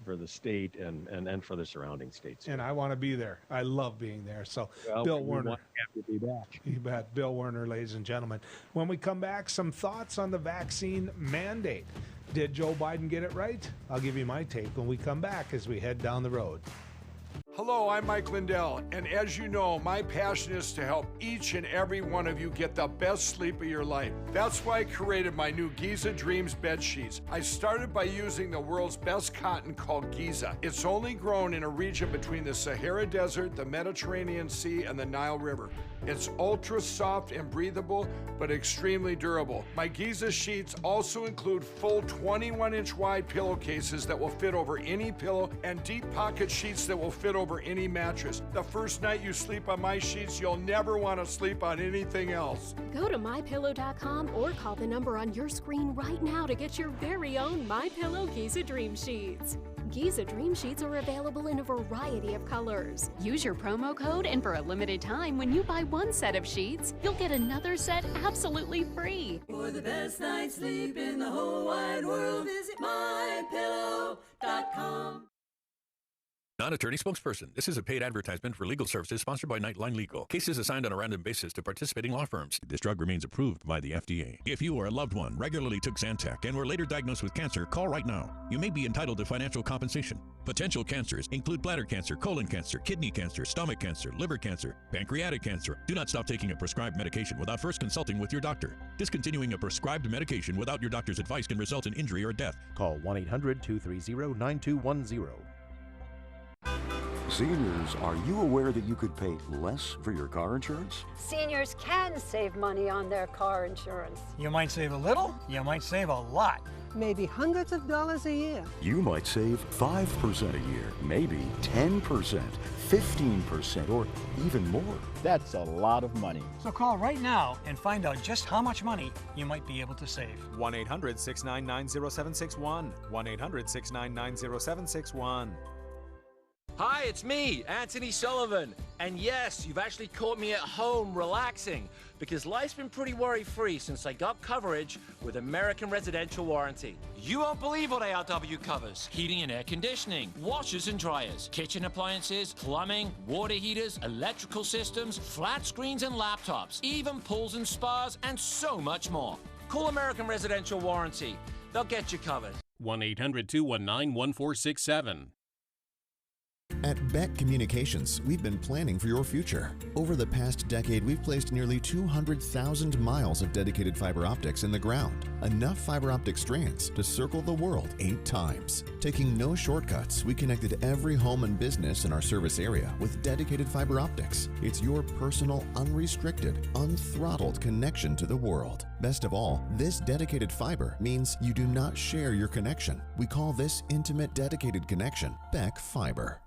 for the state and for the surrounding states. And I want to be there. I love being there. So, Bill Werner. Want to have to be back. You bet. Bill Werner, ladies and gentlemen. When we come back, some thoughts on the vaccine mandate. Did Joe Biden get it right? I'll give you my take when we come back as we head down the road. Hello, I'm Mike Lindell, and as you know, my passion is to help each and every one of you get the best sleep of your life. That's why I created my new Giza Dreams bed sheets. I started by using the world's best cotton called Giza. It's only grown in a region between the Sahara Desert, the Mediterranean Sea, and the Nile River. It's ultra soft and breathable, but extremely durable. My Giza sheets also include full 21-inch wide pillowcases that will fit over any pillow, and deep pocket sheets that will fit over any mattress. The first night you sleep on my sheets, you'll never want to sleep on anything else. Go to MyPillow.com or call the number on your screen right now to get your very own MyPillow Giza Dream Sheets. Giza Dream Sheets are available in a variety of colors. Use your promo code, and for a limited time, when you buy one set of sheets, you'll get another set absolutely free. For the best night's sleep in the whole wide world, visit MyPillow.com. Non-attorney spokesperson. This is a paid advertisement for legal services sponsored by Nightline Legal. Cases assigned on a random basis to participating law firms. This drug remains approved by the FDA. If you or a loved one regularly took Zantac and were later diagnosed with cancer, call right now. You may be entitled to financial compensation. Potential cancers include bladder cancer, colon cancer, kidney cancer, stomach cancer, liver cancer, pancreatic cancer. Do not stop taking a prescribed medication without first consulting with your doctor. Discontinuing a prescribed medication without your doctor's advice can result in injury or death. Call 1-800-230-9210. Seniors, are you aware that you could pay less for your car insurance? Seniors can save money on their car insurance. You might save a little, you might save a lot. Maybe hundreds of dollars a year. You might save 5% a year, maybe 10%, 15%, or even more. That's a lot of money. So call right now and find out just how much money you might be able to save. 1-800-699-0761. 1-800-699-0761. Hi, it's me, Anthony Sullivan. And yes, you've actually caught me at home relaxing, because life's been pretty worry-free since I got coverage with American Residential Warranty. You won't believe what ARW covers. Heating and air conditioning, washers and dryers, kitchen appliances, plumbing, water heaters, electrical systems, flat screens and laptops, even pools and spas, and so much more. Call American Residential Warranty. They'll get you covered. 1-800-219-1467. At Beck Communications, we've been planning for your future. Over the past decade, we've placed nearly 200,000 miles of dedicated fiber optics in the ground, enough fiber optic strands to circle the world 8 times. Taking no shortcuts, we connected every home and business in our service area with dedicated fiber optics. It's your personal, unrestricted, unthrottled connection to the world. Best of all, this dedicated fiber means you do not share your connection. We call this intimate, dedicated connection Beck Fiber.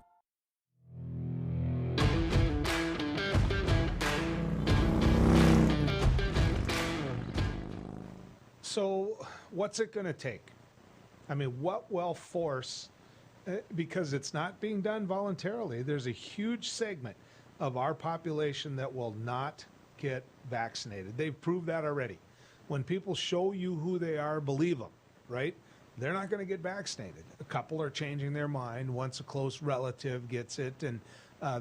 So what's it going to take? I mean, what will force, because it's not being done voluntarily, there's a huge segment of our population that will not get vaccinated. They've proved that already. When people show you who they are, believe them, right? They're not going to get vaccinated. A couple are changing their mind once a close relative gets it and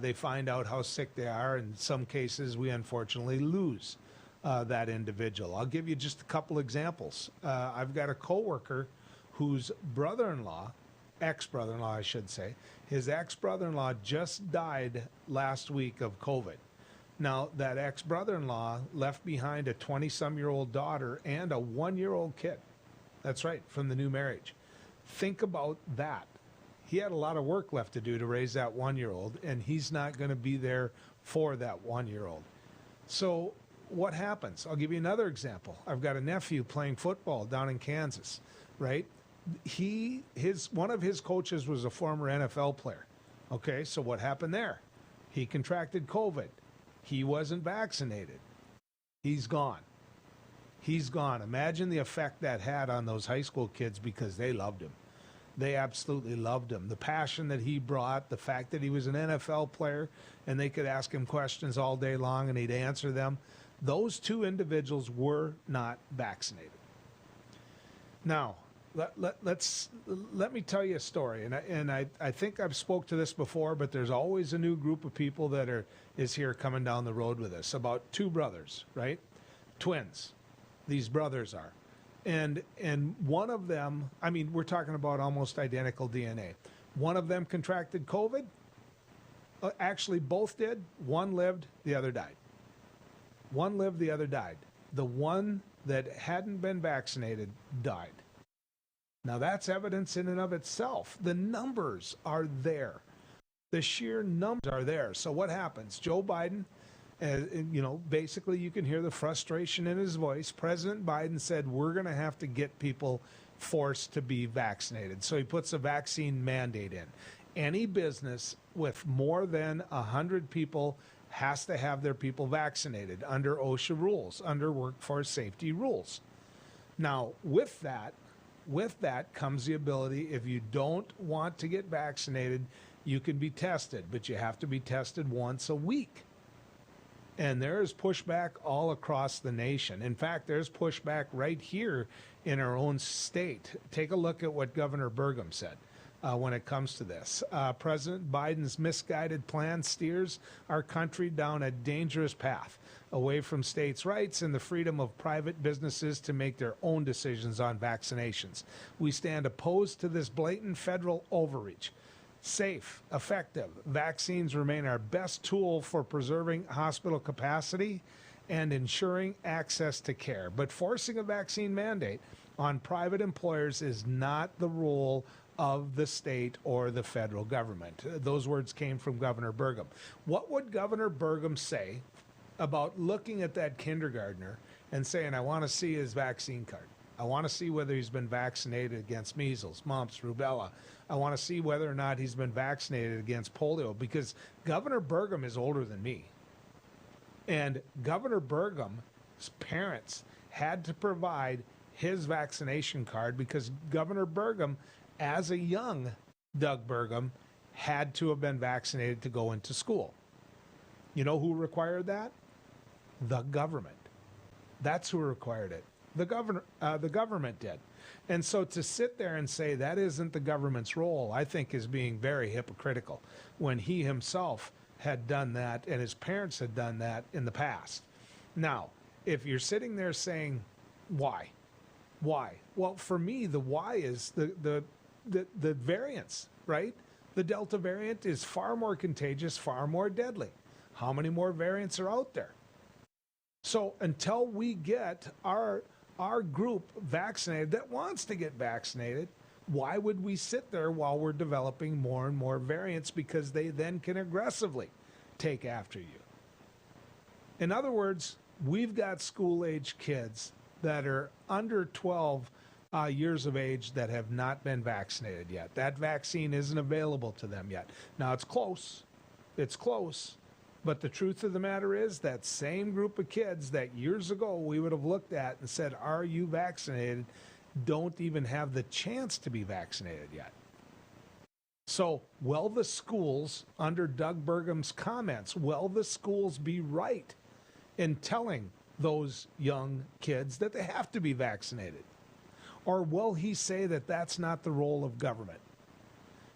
they find out how sick they are. In some cases, we unfortunately lose that individual. I'll give you just a couple examples. I've got a coworker whose brother-in-law, ex-brother-in-law I should say, his ex-brother-in-law just died last week of COVID. Now, that ex-brother-in-law left behind a 20-some-year-old daughter and a 1-year-old kid. That's right, from the new marriage. Think about that. He had a lot of work left to do to raise that 1-year-old, and he's not going to be there for that 1-year-old. So what happens? I'll give you another example. I've got a nephew playing football down in Kansas, right? One of his coaches was a former NFL player. Okay, so what happened there? He contracted COVID. He wasn't vaccinated. He's gone. He's gone. Imagine the effect that had on those high school kids because they loved him. They absolutely loved him. The passion that he brought, the fact that he was an NFL player and they could ask him questions all day long and he'd answer them. Those two individuals were not vaccinated. Now, let me tell you a story, and I think I've spoke to this before, but there's always a new group of people that is here coming down the road with us. About 2 brothers, right? Twins. These brothers are. And one of them, I mean, we're talking about almost identical DNA. One of them contracted COVID. Actually, both did. One lived, the other died. One lived, the other died. The one that hadn't been vaccinated died. Now, that's evidence in and of itself. The numbers are there. The sheer numbers are there. So what happens? Joe Biden, basically you can hear the frustration in his voice. President Biden said, we're going to have to get people forced to be vaccinated. So he puts a vaccine mandate in. Any business with more than 100 people has to have their people vaccinated under OSHA rules, under workforce safety rules. Now, with that comes the ability, if you don't want to get vaccinated, you can be tested, but you have to be tested once a week. And there is pushback all across the nation. In fact, there's pushback right here in our own state. Take a look at what Governor Burgum said when it comes to this. President Biden's misguided plan steers our country down a dangerous path away from states' rights and the freedom of private businesses to make their own decisions on vaccinations. We stand opposed to this blatant federal overreach. Safe, effective vaccines remain our best tool for preserving hospital capacity and ensuring access to care. But forcing a vaccine mandate on private employers is not the role of the state or the federal government. Those words came from Governor Burgum. What would Governor Burgum say about looking at that kindergartner and saying, I want to see his vaccine card. I want to see whether he's been vaccinated against measles, mumps, rubella. I want to see whether or not he's been vaccinated against polio, because Governor Burgum is older than me. And Governor Burgum's parents had to provide his vaccination card because Governor Burgum, as a young Doug Burgum, had to have been vaccinated to go into school. You know who required that? The government. That's who required it. The government did. And so to sit there and say that isn't the government's role, I think is being very hypocritical when he himself had done that and his parents had done that in the past. Now, if you're sitting there saying, why? Why? Well, for me, the why is the variance, right? The Delta variant is far more contagious, far more deadly. How many more variants are out there? So until we get our group vaccinated that wants to get vaccinated, why would we sit there while we're developing more and more variants, because they then can aggressively take after you? In other words, we've got school-age kids that are under 12 years of age that have not been vaccinated yet. That vaccine isn't available to them yet. Now, it's close. It's close. But the truth of the matter is that same group of kids that years ago we would have looked at and said, are you vaccinated, don't even have the chance to be vaccinated yet. So, will the schools, under Doug Burgum's comments, will the schools be right in telling those young kids that they have to be vaccinated? Or will he say that that's not the role of government?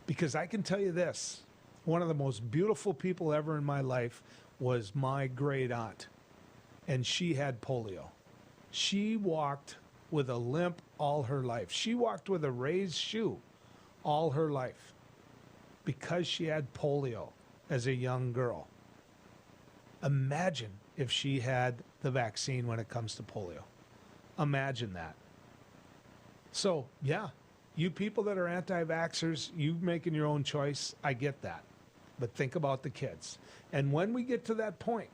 Because I can tell you this, one of the most beautiful people ever in my life was my great aunt, and she had polio. She walked with a limp all her life. She walked with a raised shoe all her life because she had polio as a young girl. Imagine if she had the vaccine when it comes to polio. Imagine that. So, yeah, you people that are anti-vaxxers, you making your own choice, I get that. But think about the kids. And when we get to that point,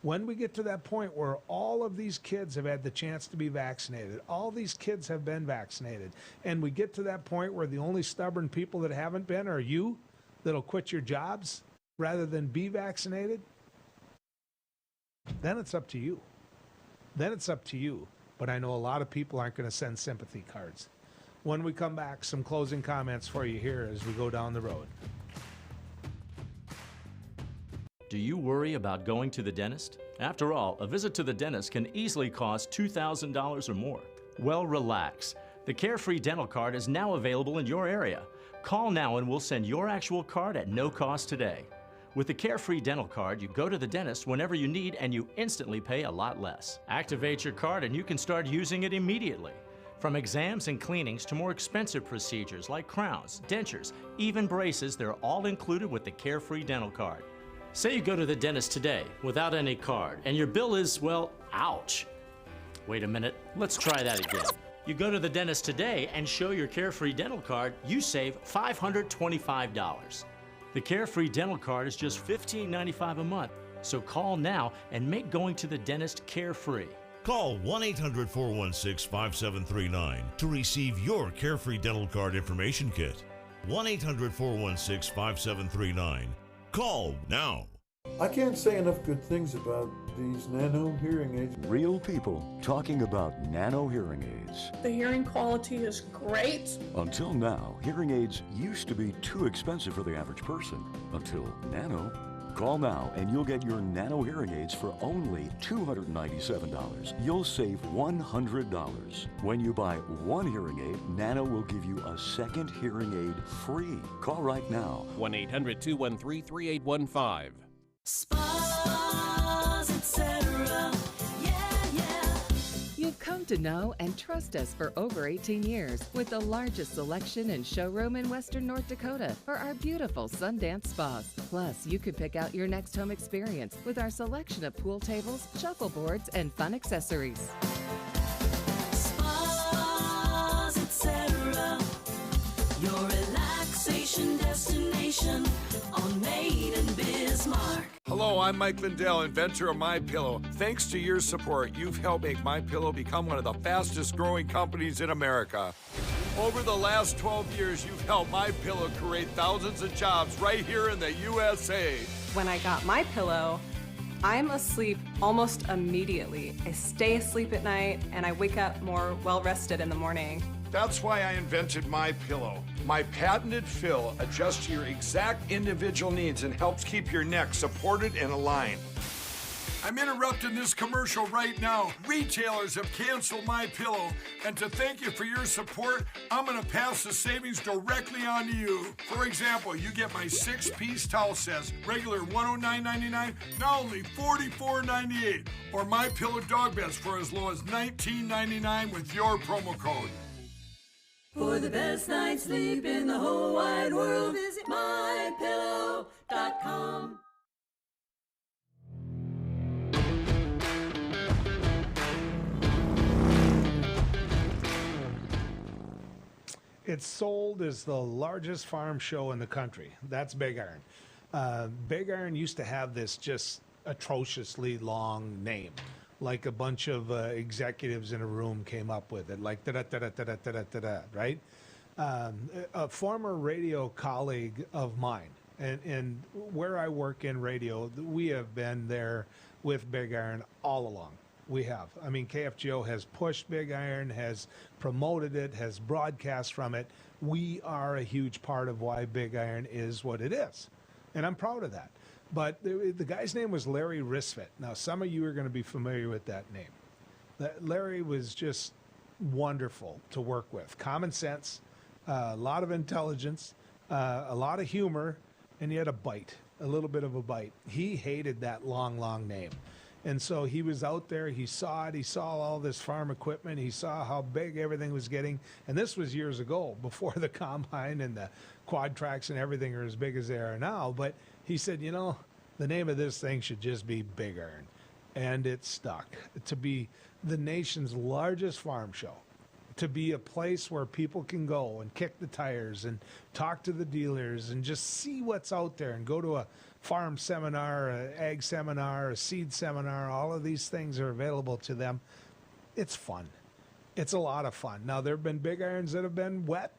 where all of these kids have had the chance to be vaccinated, all these kids have been vaccinated, and we get to that point where the only stubborn people that haven't been are you, that'll quit your jobs rather than be vaccinated, then it's up to you. But I know a lot of people aren't going to send sympathy cards. When we come back, some closing comments for you here as we go down the road. Do you worry about going to the dentist? After all, a visit to the dentist can easily cost $2,000 or more. Well, relax. The Carefree Dental Card is now available in your area. Call now and we'll send your actual card at no cost today. With the Carefree Dental Card, you go to the dentist whenever you need and you instantly pay a lot less. Activate your card and you can start using it immediately. From exams and cleanings to more expensive procedures like crowns, dentures, even braces, they're all included with the Carefree Dental Card. Say you go to the dentist today without any card and your bill is, well, ouch. Wait a minute, let's try that again. You go to the dentist today and show your Carefree Dental Card, you save $525. The Carefree Dental Card is just $15.95 a month, so call now and make going to the dentist carefree. Call 1-800-416-5739 to receive your Carefree Dental Card information kit. 1-800-416-5739. Call now. I can't say enough good things about these nano hearing aids. Real people talking about nano hearing aids. The hearing quality is great. Until now, hearing aids used to be too expensive for the average person. Until nano. Call now and you'll get your nano hearing aids for only $297. You'll save $100. When you buy one hearing aid, Nano will give you a second hearing aid free. Call right now. 1-800-213-3815. Spas, etc. You've come to know and trust us for over 18 years with the largest selection and showroom in Western North Dakota for our beautiful Sundance spas. Plus, you could pick out your next home experience with our selection of pool tables, shuffleboards, and fun accessories. Spas, etc. Your relaxation destination on Main and Bismarck. Hello, I'm Mike Lindell, inventor of MyPillow. Thanks to your support, you've helped make MyPillow become one of the fastest growing companies in America. Over the last 12 years, you've helped MyPillow create thousands of jobs right here in the USA. When I got MyPillow, I'm asleep almost immediately. I stay asleep at night and I wake up more well-rested in the morning. That's why I invented MyPillow. My patented fill adjusts to your exact individual needs and helps keep your neck supported and aligned. I'm interrupting this commercial right now. Retailers have canceled MyPillow, and to thank you for your support, I'm gonna pass the savings directly on to you. For example, you get my 6-piece towel sets, regular $109.99, now only $44.98, or MyPillow dog beds for as low as $19.99 with your promo code. For the best night's sleep in the whole wide world, visit mypillow.com. It's sold as the largest farm show in the country. That's Big Iron. Big Iron used to have this just atrociously long name, like a bunch of executives in a room came up with it, like da-da-da-da-da-da-da-da, right? A former radio colleague of mine, and where I work in radio, we have been there with Big Iron all along. We have. I mean, KFGO has pushed Big Iron, has promoted it, has broadcast from it. We are a huge part of why Big Iron is what it is. And I'm proud of that. But the guy's name was Larry Risfit. Now, some of you are going to be familiar with that name. Larry was just wonderful to work with. Common sense, a lot of intelligence, a lot of humor, and he had a bite, a little bit of a bite. He hated that long, long name. And so he was out there, he saw it, he saw all this farm equipment, he saw how big everything was getting. And this was years ago, before the combine and the quad tracks and everything are as big as they are now. But he said, you know, the name of this thing should just be Big Iron. And it stuck. To be the nation's largest farm show, to be a place where people can go and kick the tires and talk to the dealers and just see what's out there and go to a farm seminar, an ag seminar, a seed seminar. All of these things are available to them. It's fun. It's a lot of fun. Now, there have been Big Irons that have been wet.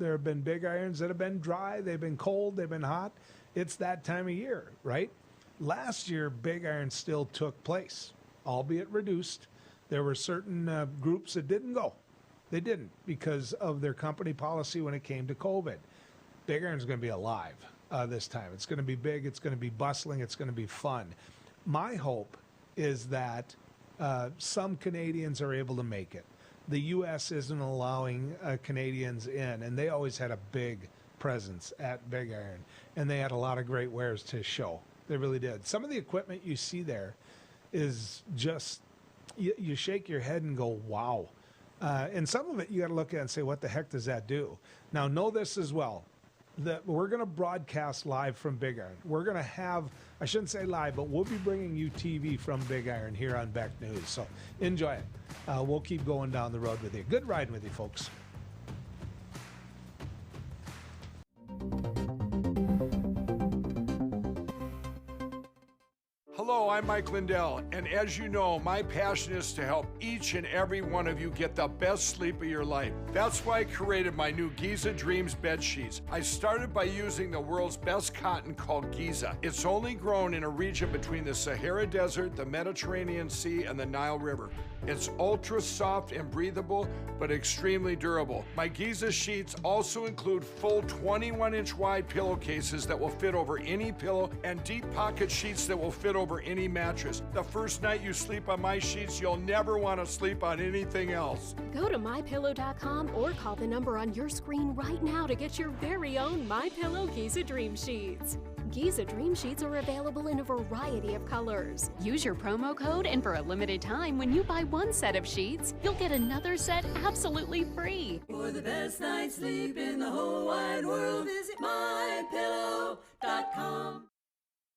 There have been Big Irons that have been dry. They've been cold. They've been hot. It's that time of year, right? Last year, Big Iron still took place, albeit reduced. There were certain groups that didn't go. They didn't because of their company policy when it came to COVID. Big Iron's going to be alive this time. It's going to be big. It's going to be bustling. It's going to be fun. My hope is that some Canadians are able to make it. The U.S. isn't allowing Canadians in, and they always had a big presence at Big Iron, and they had a lot of great wares to show. They really did. Some of the equipment you see there is just, you shake your head and go, wow. And some of it you got to look at and say, what the heck does that do? Now, know this as well, that we're going to broadcast live from Big Iron. We're going to have, I shouldn't say live, but we'll be bringing you TV from Big Iron here on Beck News. So enjoy it. We'll keep going down the road with you. Good riding with you, folks. Hello, I'm Mike Lindell, and as you know, my passion is to help each and every one of you get the best sleep of your life. That's why I created my new Giza Dreams bed sheets. I started by using the world's best cotton called Giza. It's only grown in a region between the Sahara Desert, the Mediterranean Sea, and the Nile River. It's ultra soft and breathable, but extremely durable. My Giza sheets also include full 21-inch wide pillowcases that will fit over any pillow and deep pocket sheets that will fit over any mattress. The first night you sleep on my sheets, you'll never want to sleep on anything else. Go to mypillow.com or call the number on your screen right now to get your very own MyPillow Giza Dream Sheets. Giza Dream Sheets are available in a variety of colors. Use your promo code, and for a limited time, when you buy one set of sheets, you'll get another set absolutely free. For the best night's sleep in the whole wide world, visit mypillow.com.